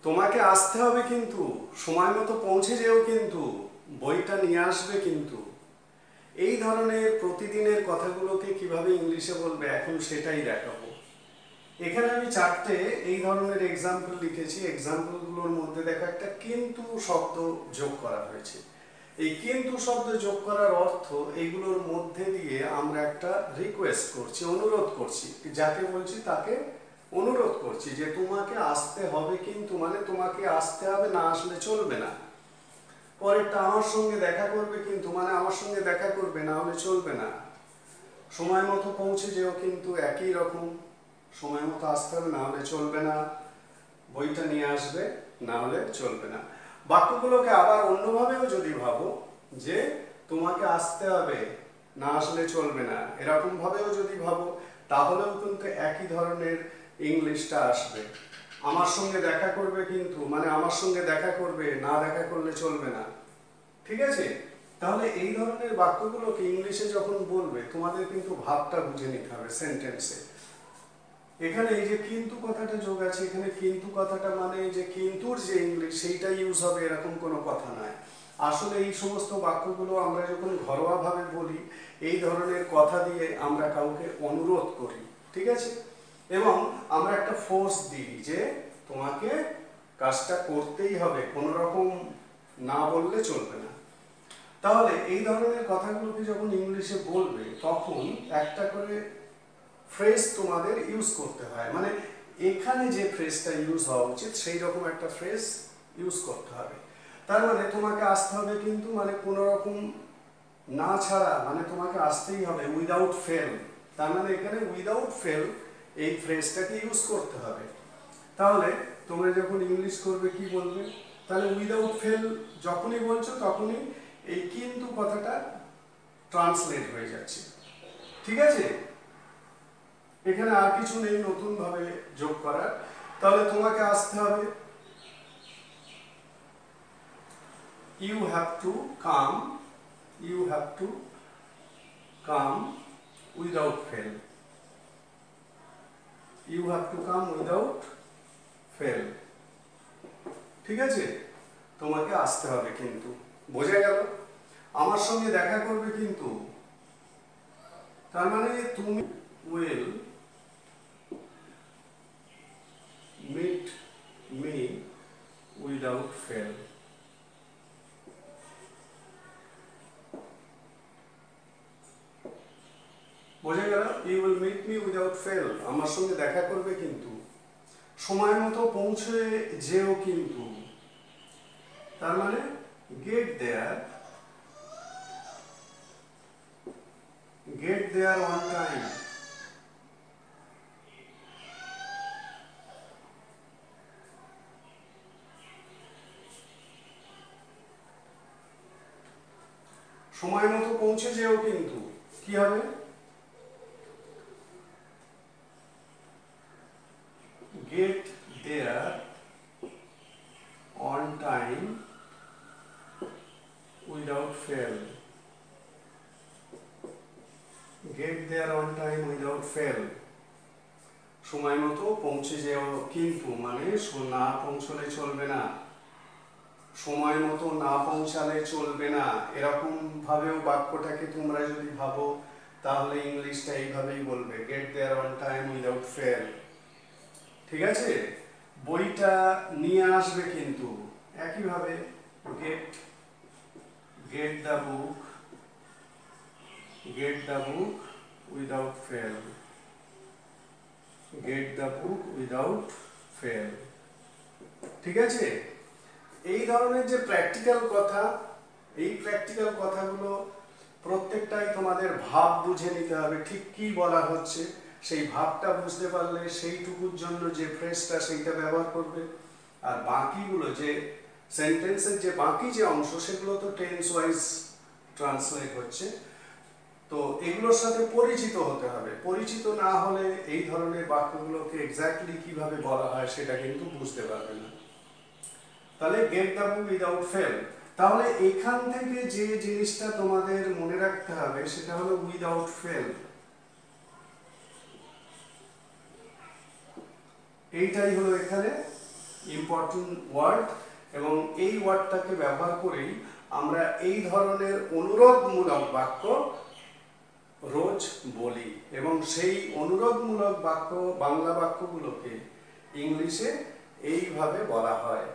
তোমাকে আসতে হবে কিন্তু, সময় মতো পৌঁছে যেও কিন্তু, বইটা নিয়ে আসবে কিন্তু। এই ধরনের প্রতিদিনের কথাগুলোকে কিভাবে ইংলিশে বলবে এখন সেটাই দেখাবো। এখানে আমি চারটে এই ধরনের এক্সাম্পল লিখেছি। এক্সাম্পলগুলোর মধ্যে দেখো একটা কিন্তু শব্দ যোগ করা হয়েছে। এই কিন্তু শব্দ যোগ করার অর্থ এইগুলোর মধ্যে দিয়ে আমরা একটা রিকোয়েস্ট করছি, অনুরোধ করছি। যাকে বলছি তাকে অনুরোধ করছি যে তোমাকে আসতে হবে কিন্তু, মানে তোমাকে আসতে হবে, না আসলে চলবে না। পরেরটা আমার সঙ্গে দেখা করবে কিন্তু, মানে আমার সঙ্গে দেখা করবে, না হলে চলবে না। সময় মতো পৌঁছে যেও কিন্তু, একই রকম, সময় মতো আসতে হবে, না হলে চলবে না। বইটা নিয়ে আসবে, না হলে চলবে না। বাক্যগুলোকে আবার অন্যভাবেও যদি ভাবো যে তোমাকে আসতে হবে, না আসলে চলবে না, এরকম ভাবেও যদি ভাবো, তাহলেও কিন্তু একই ধরনের ইংলিশটা আসবে। আমার সঙ্গে দেখা করবে কিন্তু, মানে আমার সঙ্গে দেখা করবে, না দেখা করলে চলবে না। ঠিক আছে? তাহলে এই ধরনের বাক্যগুলোকে ইংলিশে যখন বলবে তোমাদের কিন্তু ভাবটা বুঝে নিতে হবে সেন্টেন্সে। এখানে এই যে কিন্তু কথাটা যোগ আছে, এখানে কিন্তু কথাটা মানে যে কিন্তুর যে ইংলিশ সেইটা ইউজ হবে এরকম কোনো কথা নয়। আসলে এই সমস্ত বাক্যগুলো আমরা যখন ঘরোয়াভাবে বলি, এই ধরনের কথা দিয়ে আমরা কাউকে অনুরোধ করি। ঠিক আছে? এবং আমরা একটা ফোর্স দিই যে তোমাকে কাজটা করতেই হবে, কোনো রকম না বললে চলবে না। তাহলে এই ধরনের কথাগুলোকে যখন ইংলিশে বলবে তখন একটা করে ফ্রেজ তোমাদের ইউজ করতে হয়। মানে এখানে যে ফ্রেজটা ইউজ হওয়া উচিত সেই রকম একটা ফ্রেজ ইউজ করতে হবে। তার মানে তোমাকে আসতে হবে কিন্তু, মানে কোনো রকম না ছাড়া, মানে তোমাকে আসতেই হবে, উইদাউট ফেল। তার মানে এখানে উইদাউট ফেল এই ফ্রেজটাকে ইউজ করতে হবে। তাহলে তোমরা যখন ইংলিশ করবে কি বলবে? তাহলে উইদাউট ফেল যখনই বলছো তখনই এই কিন্তু কথাটা ট্রান্সলেট হয়ে যাচ্ছে। ঠিক আছে? এখানে আর কিছু নেই নতুন ভাবে যোগ করার। তাহলে তোমাকে আসতে হবে, you have to come, you have to come without fail, you have to come without fail. ঠিক আছে? তোমাকে আসতে হবে কিন্তু, বোঝা গেল? আমার সঙ্গে দেখা করবে কিন্তু, তার মানে তুমি will meet me without fail। বোঝা গেল? You will meet me without fail, আমার সঙ্গে দেখা করবে কিন্তু, সময় মতো পৌঁছে যেও কিন্তু। তার মানে get there, get there on time. সময় মতো পৌঁছে যেও কিন্তু কি হবে? Get there on time without fail, get there on time without fail. সময় মতো পৌঁছে যেও কিন্তু, মানে না পৌঁছলে চলবে না, সময় মতো না পৌঁছালে চলবে না, এরকম ভাবেও বাক্যটাকে তোমরা যদি ভাবো তাহলে ইংলিশটা এইভাবেই বলবে, get there on time without fail. ঠিক আছে? বইটা নিয়ে আসবে কিন্তু, একইভাবে get, get the book, get the book without fail, get the book without fail. ঠিক আছে? এই ধরনের যে প্র্যাকটিক্যাল কথা, এই প্র্যাকটিক্যাল কথাগুলো প্রত্যেকটাই তোমাদের ভাব বুঝে নিতে হবে, ঠিক কি বলা হচ্ছে সেই ভাবটা বুঝতে পারলে সেইটুকুর জন্য যে ফ্রেজটা সেইটা ব্যবহার করবে। আর বাকিগুলো যে সেন্টেন্সের যে বাকি যে অংশ সেগুলো তো টেন্স ওয়াইজ ট্রান্সলেট হচ্ছে, তো এগুলোর সাথে পরিচিত হতে হবে। পরিচিত না হলে এই ধরনের বাক্যগুলোকে এক্স্যাক্টলি কিভাবে বলা হয় সেটা কিন্তু বুঝতে পারবে না। তাহলে gate the book without fail. তাহলে এখান থেকে যে জিনিসটা তোমাদের মনে রাখতে হবে সেটা হলো উইদাউট ফেল। এইটাই হলো এখানে ইম্পর্টেন্ট ওয়ার্ড, এবং এই ওয়ার্ডটাকে ব্যবহার করেই আমরা এই ধরনের অনুরোধমূলক বাক্য রোজ বলি, এবং সেই অনুরোধমূলক বাক্য বাংলা বাক্যগুলোকে ইংলিশে এইভাবে বলা হয়।